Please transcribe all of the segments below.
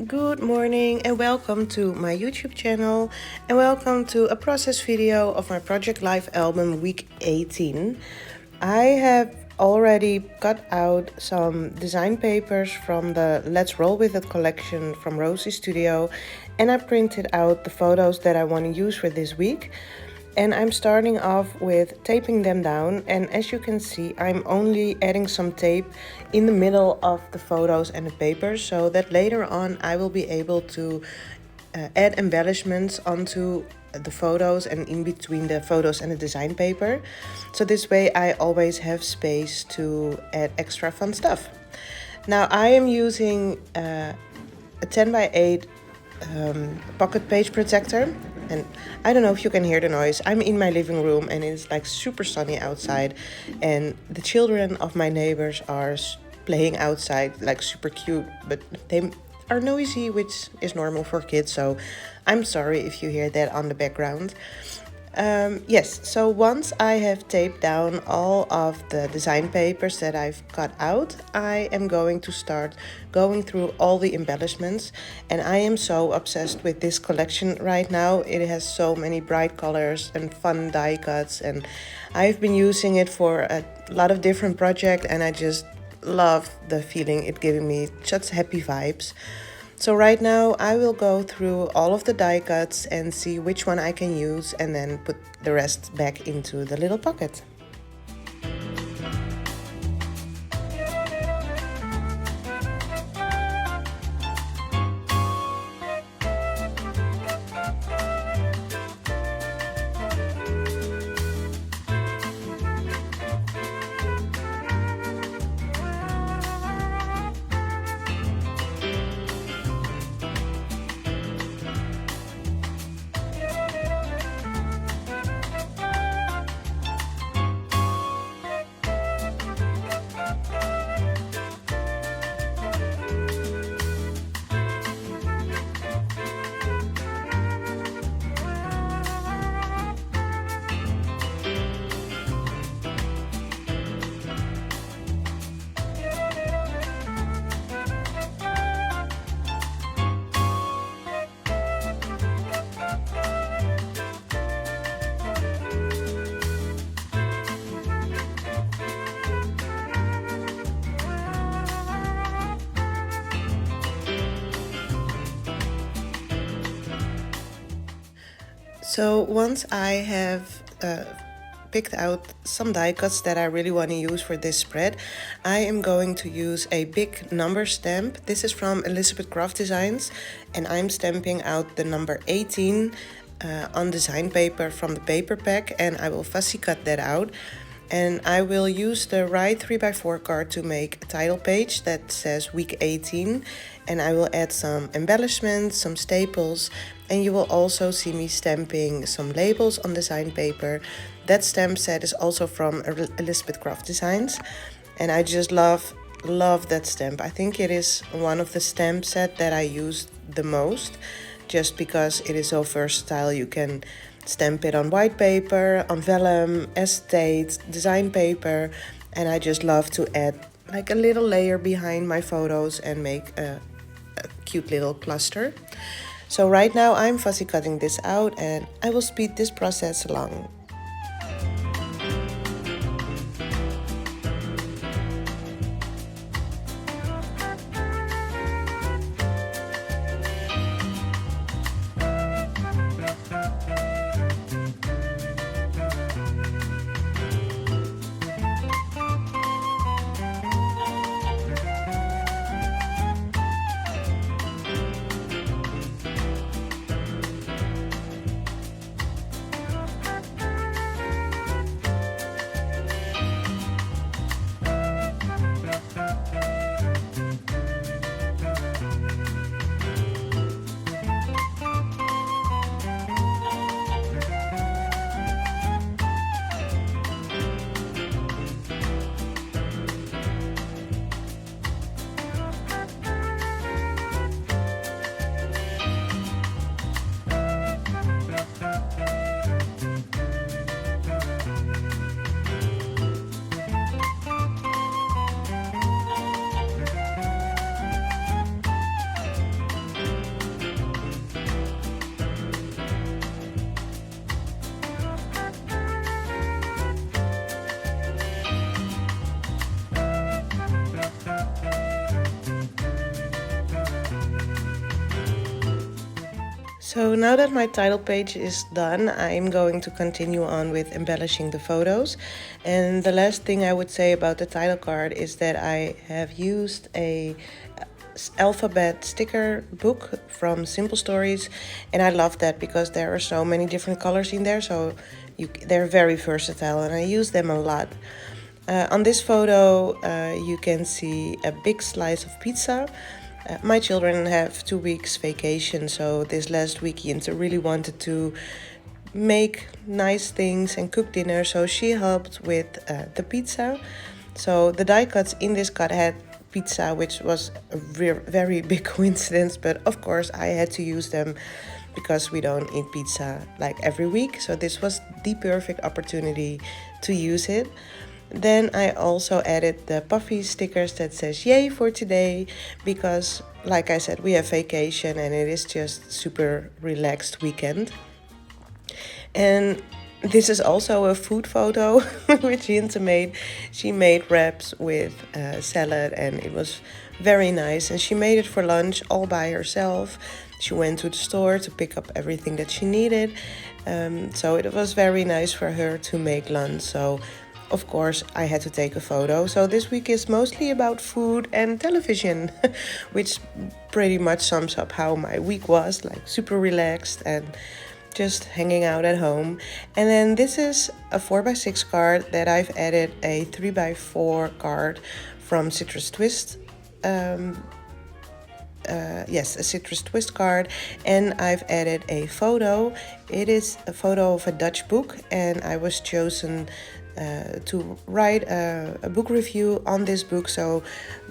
Good morning and welcome to my YouTube channel and welcome to a process video of my Projectlife album week 18. I have already cut out some design papers from the Let's Roll With It collection from Rosie Studio, and I printed out the photos that I want to use for this week. And I'm starting off with taping them down, and as you can see I'm only adding some tape in the middle of the photos and the papers so that later on I will be able to add embellishments onto the photos and in between the photos and the design paper. So this way I always have space to add extra fun stuff. Now I am using a 10 by 8 pocket page protector, and I don't know if you can hear the noise. I'm in my living room and it's like super sunny outside, and the children of my neighbors are playing outside, like super cute, but they are noisy, which is normal for kids, so I'm sorry if you hear that on the background. Yes, so once I have taped down all of the design papers that I've cut out, I am going to start going through all the embellishments, and I am so obsessed with this collection right now. It has so many bright colors and fun die cuts, and I've been using it for a lot of different projects, and I just love the feeling it giving me such happy vibes. So right now I will go through all of the die cuts and see which one I can use and then put the rest back into the little pocket. So once I have picked out some die cuts that I really want to use for this spread, I am going to use a big number stamp. This is from Elizabeth Craft Designs, and I'm stamping out the number 18 on design paper from the paper pack, and I will fussy cut that out. And I will use the right 3x4 card to make a title page that says week 18, and I will add some embellishments, some staples, and you will also see me stamping some labels on design paper. That stamp set is also from Elizabeth Craft Designs, and I just love that stamp. I think it is one of the stamp set that I use the most, just because it is so versatile. You can stamp it on white paper, on vellum, acetate, design paper, and I just love to add like a little layer behind my photos and make a cute little cluster. So right now I'm fussy cutting this out, and I will speed this process along. So now that my title page is done, I'm going to continue on with embellishing the photos. And the last thing I would say about the title card is that I have used a alphabet sticker book from Simple Stories, and I love that because there are so many different colors in there, so they're very versatile and I use them a lot. On this photo you can see a big slice of pizza. My children have 2 weeks vacation, so this last weekend I really wanted to make nice things and cook dinner, so she helped with the pizza. So the die cuts in this cut had pizza, which was a very big coincidence, but of course I had to use them because we don't eat pizza like every week, so this was the perfect opportunity to use it. Then I also added the puffy stickers that says yay for today, because like I said, we have vacation and it is just super relaxed weekend. And this is also a food photo which Jinte made. She made wraps with salad and it was very nice. And she made it for lunch all by herself. She went to the store to pick up everything that she needed. So it was very nice for her to make lunch. So of course I had to take a photo. So this week is mostly about food and television, which pretty much sums up how my week was, like super relaxed and just hanging out at home. And then this is a 4x6 card that I've added a 3x4 card from Citrus Twist. Yes, a Citrus Twist card, and I've added a photo. It is a photo of a Dutch book, and I was chosen to write a book review on this book, so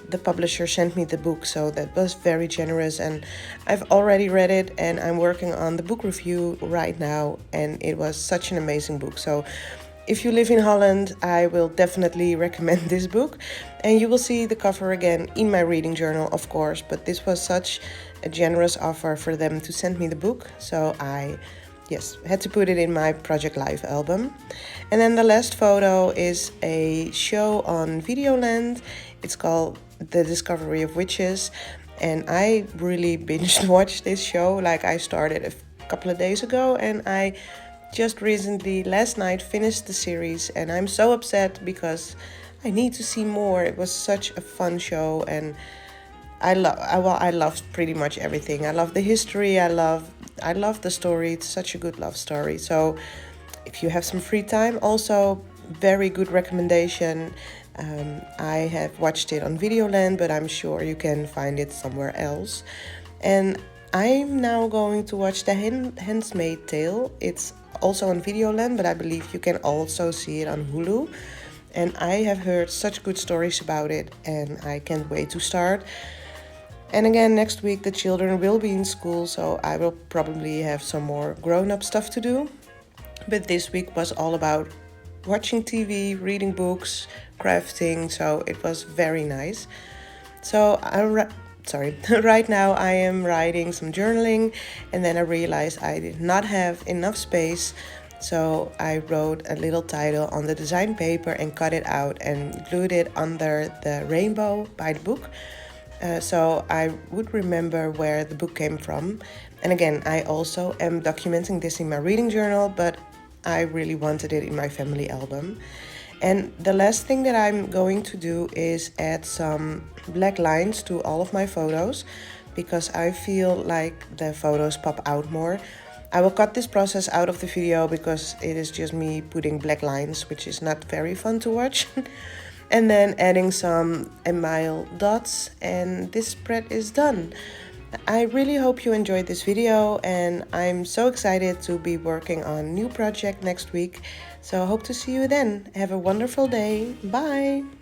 the publisher sent me the book, so that was very generous, and I've already read it and I'm working on the book review right now, and it was such an amazing book. So if you live in Holland, I will definitely recommend this book, and you will see the cover again in my reading journal, of course, but this was such a generous offer for them to send me the book, so I had to put it in my Projectlife album. And then the last photo is a show on Videoland. It's called The Discovery of Witches, and I really binge watched this show. Like, I started a couple of days ago and I just recently, last night, finished the series, and I'm so upset because I need to see more. It was such a fun show, and I loved pretty much everything. I love the history, I love the story. It's such a good love story. So if you have some free time, also very good recommendation. I have watched it on Videoland, but I'm sure you can find it somewhere else. And I'm now going to watch The Handmaid's Tale. It's also on Videoland, but I believe you can also see it on Hulu. And I have heard such good stories about it, and I can't wait to start. And again, next week the children will be in school, so I will probably have some more grown-up stuff to do. But this week was all about watching TV, reading books, crafting, so it was very nice. So right now I am writing some journaling, and then I realized I did not have enough space, so I wrote a little title on the design paper and cut it out and glued it under the rainbow by the book. So I would remember where the book came from. And again, I also am documenting this in my reading journal, but I really wanted it in my family album. And the last thing that I'm going to do is add some black lines to all of my photos, because I feel like the photos pop out more. I will cut this process out of the video because it is just me putting black lines, which is not very fun to watch. And then adding some enamel dots, and this spread is done. I really hope you enjoyed this video, and I'm so excited to be working on a new project next week. So I hope to see you then. Have a wonderful day. Bye!